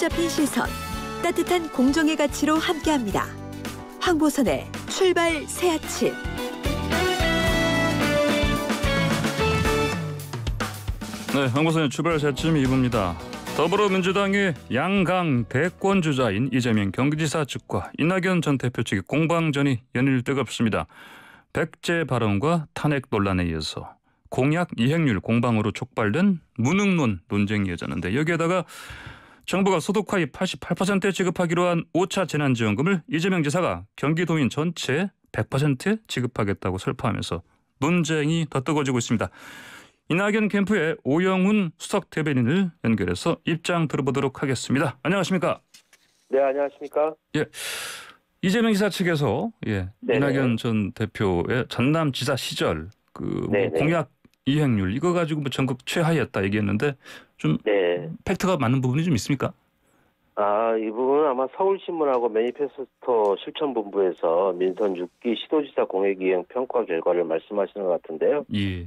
붙잡힌 시선, 따뜻한 공정의 가치로 함께합니다. 황보선의 출발 새 아침. 네, 황보선의 출발 새 아침 2부입니다. 더불어민주당의 양강 대권 주자인 이재명 경기지사 측과 이낙연 전 대표 측의 공방전이 연일 뜨겁습니다. 백제 발언과 탄핵 논란에 이어서 공약 이행률 공방으로 촉발된 무능론 논쟁이 이어졌는데, 여기에다가 정부가 소득하위 88%에 지급하기로 한 5차 재난지원금을 이재명 지사가 경기도민 전체 100%에 지급하겠다고 설파하면서 논쟁이 더 뜨거워지고 있습니다. 이낙연 캠프의 오영훈 수석 대변인을 연결해서 입장 들어보도록 하겠습니다. 안녕하십니까? 네, 안녕하십니까? 예, 이재명 지사 측에서 이낙연 전 대표의 전남지사 시절 공약 이행률 이거 가지고 전국 최하위였다 얘기했는데 좀 팩트가 맞는 부분이 좀 있습니까? 이 부분은 아마 서울신문하고 매니페스토 실천본부에서 민선 6기 시도지사 공약이행 평가 결과를 말씀하시는 것 같은데요. 예.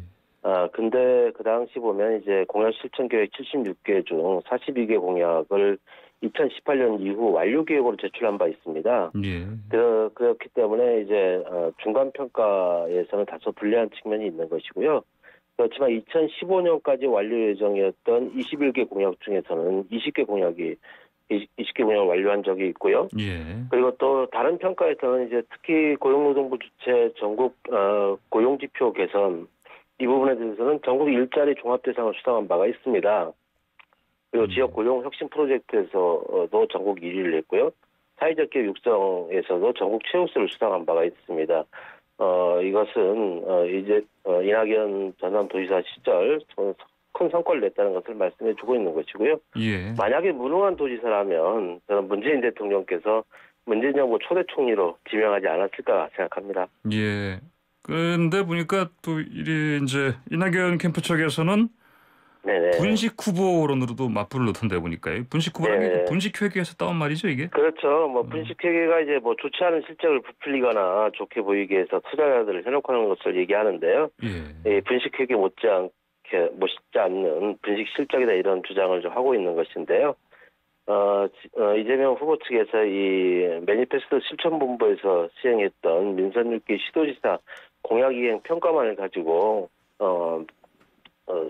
근데 그 당시 보면 이제 공약 실천 계획 76개 중 42개 공약을 2018년 이후 완료 계획으로 제출한 바 있습니다. 예. 그렇기 때문에 이제 중간 평가에서는 다소 불리한 측면이 있는 것이고요. 그렇지만 2015년까지 완료 예정이었던 21개 공약 중에서는 20개 공약을 완료한 적이 있고요. 예. 그리고 또 다른 평가에서는 이제 특히 고용노동부 주최 전국 고용지표 개선 이 부분에 대해서는 전국 일자리 종합대상을 수상한 바가 있습니다. 그리고 지역 고용 혁신 프로젝트에서도 전국 1위를 했고요. 사회적 기업 육성에서도 전국 최우수를 수상한 바가 있습니다. 이것은 이제 이낙연 전남도지사 시절 큰 성과를 냈다는 것을 말씀해주고 있는 것이고요. 예. 만약에 무능한 도지사라면 저는 문재인 대통령께서 문재인 정부 초대 총리로 지명하지 않았을까 생각합니다. 예. 그런데 보니까 또 이제 이낙연 캠프 쪽에서는 분식 후보론으로도 맞불을 놓던데 보니까요. 분식 후보라는 게 분식 회계에서 따온 말이죠, 이게? 그렇죠. 분식 회계가 이제 좋지 않은 실적을 부풀리거나 좋게 보이게 해서 투자자들을 현혹하는 것을 얘기하는데요. 예. 분식 회계 못지 않는 분식 실적이다 이런 주장을 좀 하고 있는 것인데요. 이재명 후보 측에서 이 매니페스토 실천본부에서 시행했던 민선 6기 시도지사 공약 이행 평가만을 가지고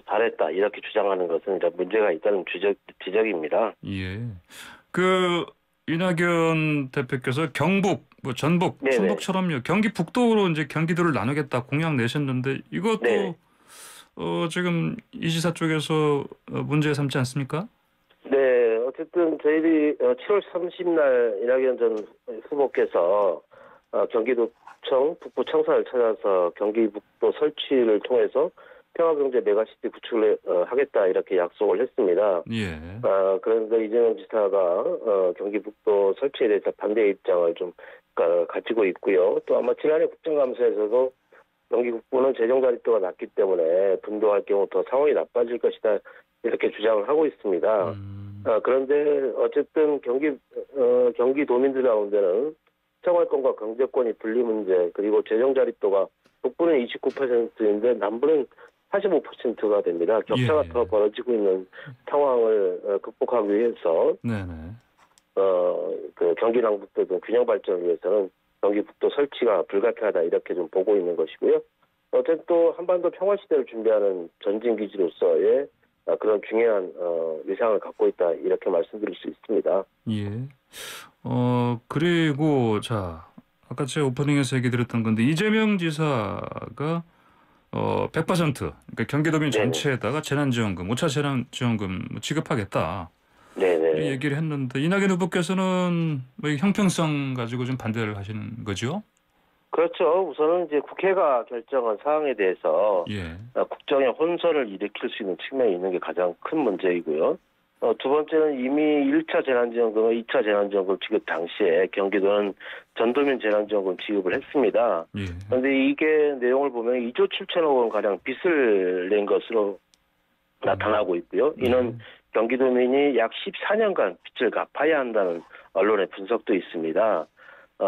잘했다 이렇게 주장하는 것은 이제 문제가 있다는 지적입니다. 예. 이낙연 대표께서 경북, 전북, 충북처럼요 경기 북도로 이제 경기도를 나누겠다 공약 내셨는데 이것도 지금 이 지사 쪽에서 문제 삼지 않습니까? 네, 어쨌든 저희들이 7월 30날 이낙연 전 후보께서 경기도청 북부 청사를 찾아서 경기 북도 설치를 통해서 평화경제 메가시티 구축을 하겠다 이렇게 약속을 했습니다. 예. 그런데 이재명 지사가 경기 북도 설치에 대해서 반대 입장을 좀 가지고 있고요. 또 아마 지난해 국정감사에서도 경기 북부는 재정 자립도가 낮기 때문에 분도할 경우 더 상황이 나빠질 것이다 이렇게 주장을 하고 있습니다. 그런데 어쨌든 경기도민들 가운데는 생활권과 경제권이 분리 문제 그리고 재정 자립도가 북부는 29%인데 남부는 45%가 됩니다. 격차가 더 벌어지고 있는 상황을 극복하기 위해서 경기 남북도 등 균형 발전을 위해서는 경기 북도 설치가 불가피하다 이렇게 좀 보고 있는 것이고요. 어쨌든 또 한반도 평화 시대를 준비하는 전진 기지로서의 그런 중요한 위상을 갖고 있다 이렇게 말씀드릴 수 있습니다. 예. 그리고 아까 제가 오프닝에서 얘기 드렸던 건데 이재명 지사가 100% 그러니까 경기도민 전체에다가 재난지원금, 5차 재난지원금 지급하겠다. 얘기를 했는데 이낙연 후보께서는 형평성 가지고 좀 반대를 하시는 거죠? 그렇죠. 우선은 이제 국회가 결정한 사항에 대해서 국정의 혼선을 일으킬 수 있는 측면이 있는 게 가장 큰 문제이고요. 두 번째는 이미 1차 재난지원금과 2차 재난지원금 지급 당시에 경기도는 전도민 재난지원금 지급을 했습니다. 그런데 이게 내용을 보면 2조 7천억 원 가량 빚을 낸 것으로 나타나고 있고요. 이는 경기도민이 약 14년간 빚을 갚아야 한다는 언론의 분석도 있습니다.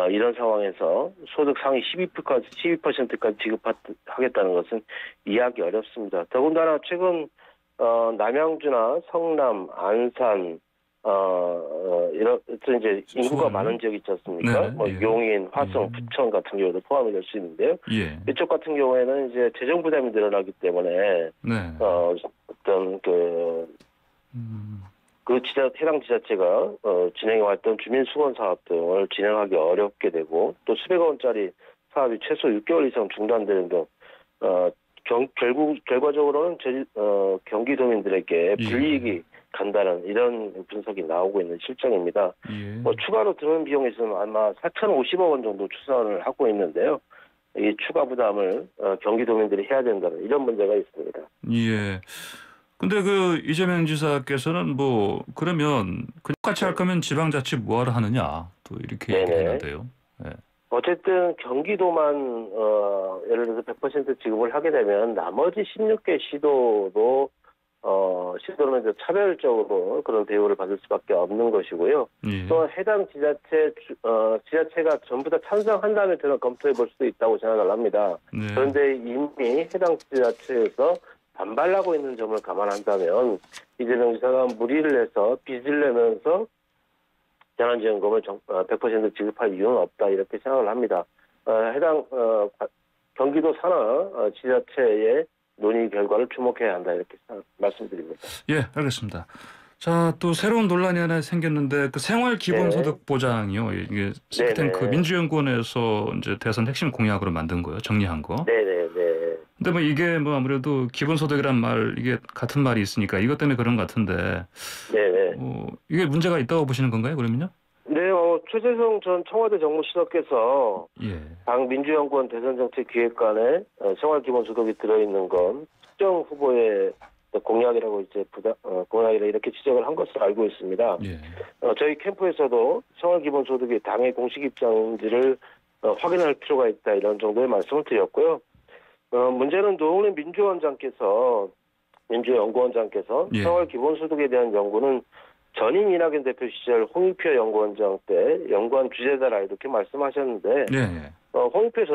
이런 상황에서 소득 상위 12%까지 지급하겠다는 것은 이해하기 어렵습니다. 더군다나 최근 남양주나 성남, 안산, 이런 이제 인구가 많은 지역 있지 않습니까? 네, 뭐 예. 용인, 화성, 부천 같은 경우도 포함이 될 수 있는데요. 예. 이쪽 같은 경우에는 이제 재정 부담이 늘어나기 때문에 네. 어떤 해당 지자체가 진행해왔던 주민수건 사업 등을 진행하기 어렵게 되고 또 수백억 원짜리 사업이 최소 6개월 이상 중단되는 등 결과적으로는 경기도민들에게 불이익이 간다는 이런 분석이 나오고 있는 실정입니다. 예. 뭐 추가로 드는 비용에 있어서는 아마 4,050억 원 정도 추산을 하고 있는데요. 이 추가 부담을 경기도민들이 해야 된다는 이런 문제가 있습니다. 예. 근데 이재명 지사께서는 그러면 같이 할 거면 지방자치 뭐하러 하느냐 또 이렇게 얘기했는데요. 네. 어쨌든 경기도만 예를 들어서 100% 지급을 하게 되면 나머지 16개 시도도 시도는 이제 차별적으로 그런 대우를 받을 수밖에 없는 것이고요. 예. 또 해당 지자체가 전부 다 찬성한 다음에 저는 검토해 볼 수도 있다고 생각을 합니다. 네. 그런데 이미 해당 지자체에서 반발하고 있는 점을 감안한다면 이재명 지사가 무리를 해서 빚을 내면서 재난지원금을 100% 지급할 이유는 없다 이렇게 생각을 합니다. 해당 경기도 산하 지자체의 논의 결과를 주목해야 한다 이렇게 말씀드립니다. 예, 알겠습니다. 자, 또 새로운 논란이 하나 생겼는데 생활 기본소득 보장이요. 이게 싱크탱크 민주연구원에서 이제 대선 핵심 공약으로 만든 거예요. 정리한 거. 네네네. 근데 이게 아무래도 기본소득이란 말 이게 같은 말이 있으니까 이것 때문에 그런 것 같은데. 네네. 이게 문제가 있다고 보시는 건가요, 그러면요? 네, 최재성 전 청와대 정무수석께서 당 민주연구원 대선정책기획관에 생활기본소득이 들어있는 건 특정 후보의 공약이라고 공약이라 이렇게 지적을 한 것으로 알고 있습니다. 예. 저희 캠프에서도 생활기본소득이 당의 공식 입장인지를 확인할 필요가 있다 이런 정도의 말씀을 드렸고요. 문제는 노웅래 민주연구원장께서 생활기본소득에 대한 연구는 전임 이낙연 대표 시절 홍익표 연구원장 때 연구한 주제다라 이렇게 말씀하셨는데 홍익표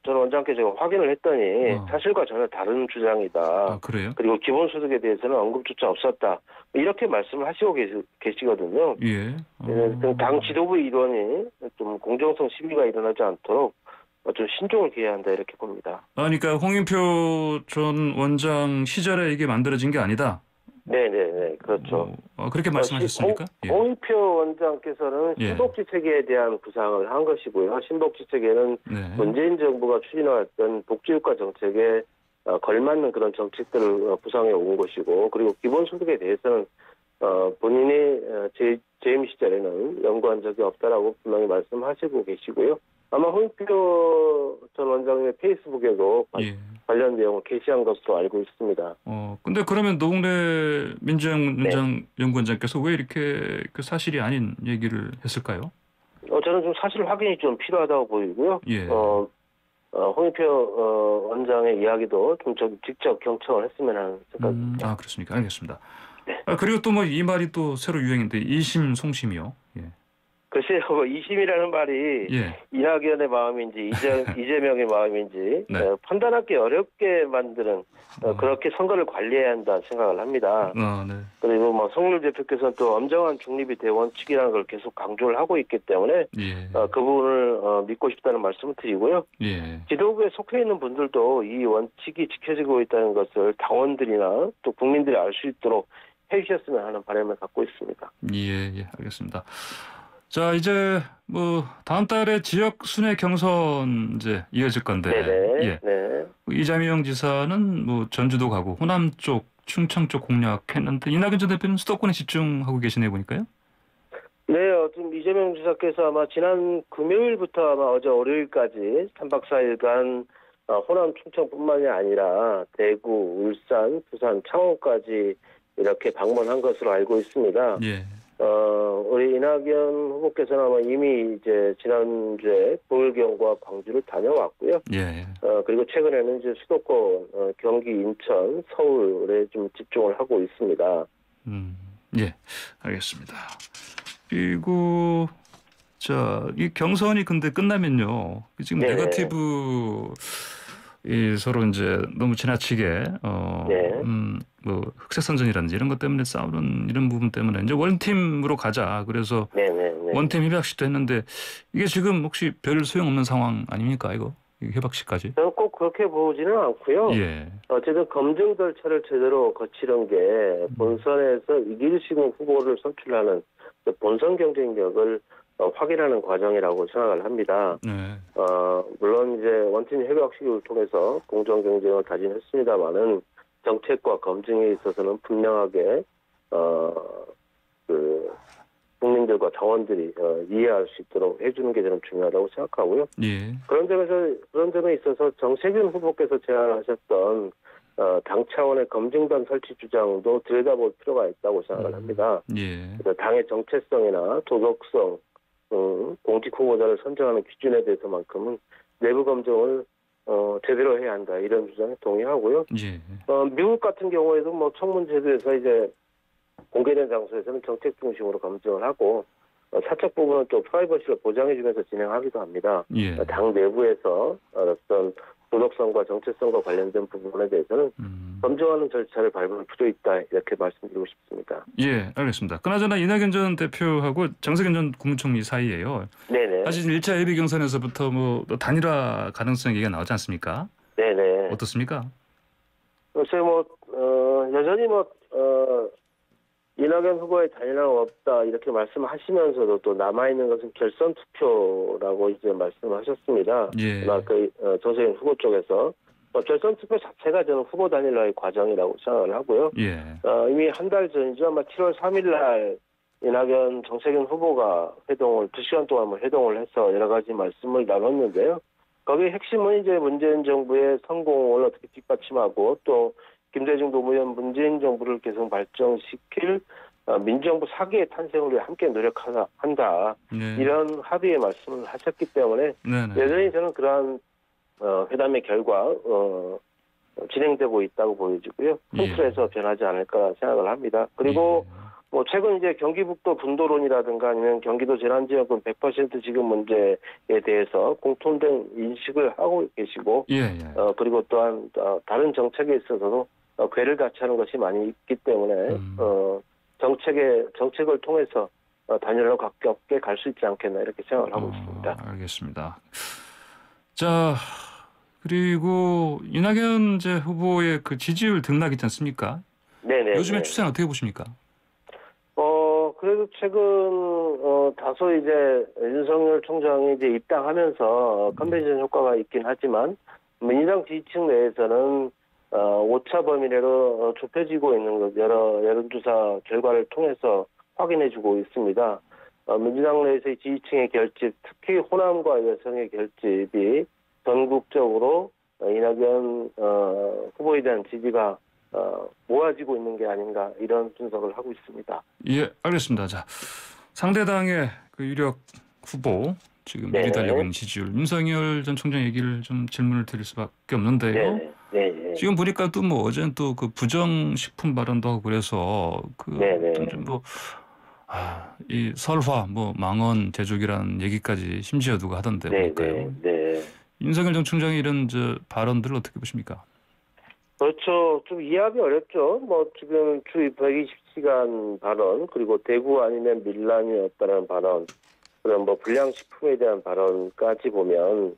전 원장께 제가 확인을 했더니 사실과 전혀 다른 주장이다. 아, 그래요? 그리고 기본소득에 대해서는 언급조차 없었다. 이렇게 말씀을 하시고 계시거든요. 예. 당 지도부 일원이 좀 공정성 시비가 일어나지 않도록 좀 신중을 기해야 한다 이렇게 봅니다. 그러니까 홍익표 전 원장 시절에 이게 만들어진 게 아니다. 네네네, 그렇죠. 그렇게 말씀하셨습니까? 홍익표 원장께서는 신복지 체계에 대한 구상을 한 것이고요. 신복지 체계는 문재인 정부가 추진해왔던 복지국가 정책에 걸맞는 그런 정책들을 구상해 온 것이고, 그리고 기본소득에 대해서는 본인이 재임 시절에는 연구한 적이 없다라고 분명히 말씀하시고 계시고요. 아마 홍익표 전 원장의 페이스북에도 관련 내용을 게시한 것으로 알고 있습니다. 근데 그러면 노웅래 민주연구원장께서 왜 이렇게 사실이 아닌 얘기를 했을까요? 저는 좀 사실 확인이 좀 필요하다고 보이고요. 홍익표 원장의 이야기도 좀 직접 경청을 했으면 하는 생각입니다. 그렇습니까? 알겠습니다. 네. 그리고 또 이 말이 또 새로 유행인데 이심송심이요. 글쎄요, 이심이라는 말이 이낙연의 마음인지 이재명의 마음인지 판단하기 어렵게 만드는 그렇게 선거를 관리해야 한다 생각을 합니다. 그리고 성률 대표께서는 또 엄정한 중립이 대원칙이라는 걸 계속 강조를 하고 있기 때문에 그 부분을 믿고 싶다는 말씀을 드리고요. 지도부에 속해 있는 분들도 이 원칙이 지켜지고 있다는 것을 당원들이나 또 국민들이 알 수 있도록 해주셨으면 하는 바람을 갖고 있습니다. 예, 알겠습니다. 자, 이제 다음 달에 지역 순회 경선 이제 이어질 건데, 이재명 지사는 전주도 가고 호남 쪽, 충청 쪽 공략했는데 이낙연 전 대표는 수도권에 집중하고 계시네 보니까요. 네, 지금 이재명 지사께서 아마 지난 금요일부터 아마 어제 월요일까지 3박 4일간 호남, 충청뿐만이 아니라 대구, 울산, 부산, 창원까지 이렇게 방문한 것으로 알고 있습니다. 우리 이낙연 후보께서는 아마 이미 이제 지난주에 보울경과 광주를 다녀왔고요. 그리고 최근에는 이제 수도권, 경기, 인천, 서울에 좀 집중을 하고 있습니다. 알겠습니다. 그리고 이 경선이 근데 끝나면요. 지금 네거티브 서로 이제 너무 지나치게 네. 뭐 흑색선전이라든지 이런 것 때문에 싸우는 이런 부분 때문에 이제 원팀으로 가자. 그래서 원팀 협약식도 했는데 이게 지금 혹시 별 소용없는 상황 아닙니까 이거? 협약식까지? 저는 꼭 그렇게 보지는 않고요. 예. 어쨌든 검증 절차를 제대로 거치는 게 본선에서 이길 수 있는 후보를 선출하는 본선 경쟁력을 확인하는 과정이라고 생각을 합니다. 네. 물론 이제 원팀 협약식을 통해서 공정 경쟁을 다짐했습니다만은 정책과 검증에 있어서는 분명하게 국민들과 당원들이 이해할 수 있도록 해주는 게 저는 중요하다고 생각하고요. 예. 그런 점에 있어서 정세균 후보께서 제안하셨던 당 차원의 검증단 설치 주장도 들여다볼 필요가 있다고 생각을 합니다. 예. 그래서 당의 정체성이나 도덕성, 공직 후보자를 선정하는 기준에 대해서만큼은 내부 검증을 제대로 해야 한다 이런 주장에 동의하고요. 예. 미국 같은 경우에도 뭐 청문 제도에서 이제 공개된 장소에서는 정책 중심으로 검증을 하고 사적 부분은 또 프라이버시를 보장해주면서 진행하기도 합니다. 예. 당 내부에서 어떤 도덕성과 정체성과 관련된 부분에 대해서는 검증하는 절차를 밟을 필요 있다 이렇게 말씀드리고 싶습니다. 예, 알겠습니다. 그나저나 이낙연 전 대표하고 정세균 전 국무총리 사이에요. 네네. 사실 1차 예비 경선에서부터 뭐 단일화 가능성 얘기가 나오지 않습니까? 네네. 어떻습니까? 글쎄 여전히 이낙연 후보의 단일화가 없다 이렇게 말씀하시면서도 또 남아있는 것은 결선 투표라고 이제 말씀하셨습니다. 예. 정세균 후보 쪽에서 결선 투표 자체가 저는 후보 단일화의 과정이라고 생각을 하고요. 예. 이미 한 달 전이죠. 아마 7월 3일 날 이낙연 정세균 후보가 2시간 동안 회동을 해서 여러 가지 말씀을 나눴는데요. 거기에 핵심은 이제 문재인 정부의 성공을 어떻게 뒷받침하고 또 김대중 노무현 문재인 정부를 계속 발전시킬 민정부 4기의 탄생을 위해 함께 노력한다. 네. 이런 합의의 말씀을 하셨기 때문에 네네. 여전히 저는 그러한 회담의 결과 진행되고 있다고 보여지고요. 큰 틀에서 변하지 않을까 생각을 합니다. 그리고 최근 이제 경기북도 분도론이라든가 아니면 경기도 재난지원금 100% 지급 문제에 대해서 공통된 인식을 하고 계시고 그리고 또한 다른 정책에 있어서도 궤를 같이 하는 것이 많이 있기 때문에 정책을 통해서 단일화로 가깝게 갈 수 있지 않겠나 이렇게 생각을 하고 있습니다. 알겠습니다. 자, 그리고 이낙연 후보의 그 지지율 등락 있지 않습니까? 네네. 요즘의 추세는 어떻게 보십니까? 그래도 최근 다소 이제 윤석열 총장이 이제 입당하면서 컨벤션 효과가 있긴 하지만 민주당 지지층 내에서는 오차 범위 내로 좁혀지고 있는 것 여러 여론조사 결과를 통해서 확인해주고 있습니다. 민주당 내에서의 지지층의 결집, 특히 호남과 여성의 결집이 전국적으로 이낙연 후보에 대한 지지가 모아지고 있는 게 아닌가 이런 분석을 하고 있습니다. 예, 알겠습니다. 자, 상대당의 그 유력 후보 지금 미리 달리고 있는 지지율 윤석열 전 총장 얘기를 좀 질문을 드릴 수밖에 없는데요. 네. 지금 보니까 또 어제는 또 그 부정식품 발언도 하고 그래서 이 설화 망언 제조기라는 얘기까지 심지어 누가 하던데 보니까요. 네. 윤석열 전 총장의 이런 발언들을 어떻게 보십니까? 그렇죠. 좀 이해하기 어렵죠. 지금 주 120시간 발언, 그리고 대구 아니면 밀란이었다는 발언, 그런 불량식품에 대한 발언까지 보면,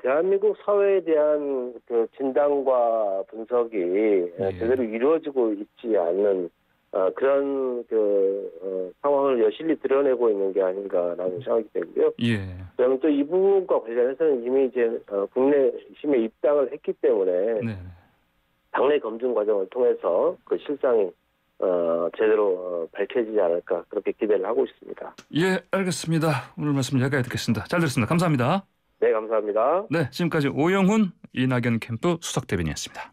대한민국 사회에 대한 그 진단과 분석이 제대로 이루어지고 있지 않는, 그런 상황을 여실히 드러내고 있는 게 아닌가라는 생각이 되고요. 그러면 또 이 부분과 관련해서는 이미 이제 국내심에 입당을 했기 때문에 당내 검증 과정을 통해서 그 실상이 제대로 밝혀지지 않을까 그렇게 기대를 하고 있습니다. 예, 알겠습니다. 오늘 말씀 여기까지 듣겠습니다. 잘 들었습니다. 감사합니다. 네, 감사합니다. 네, 지금까지 오영훈 이낙연 캠프 수석대변인이었습니다.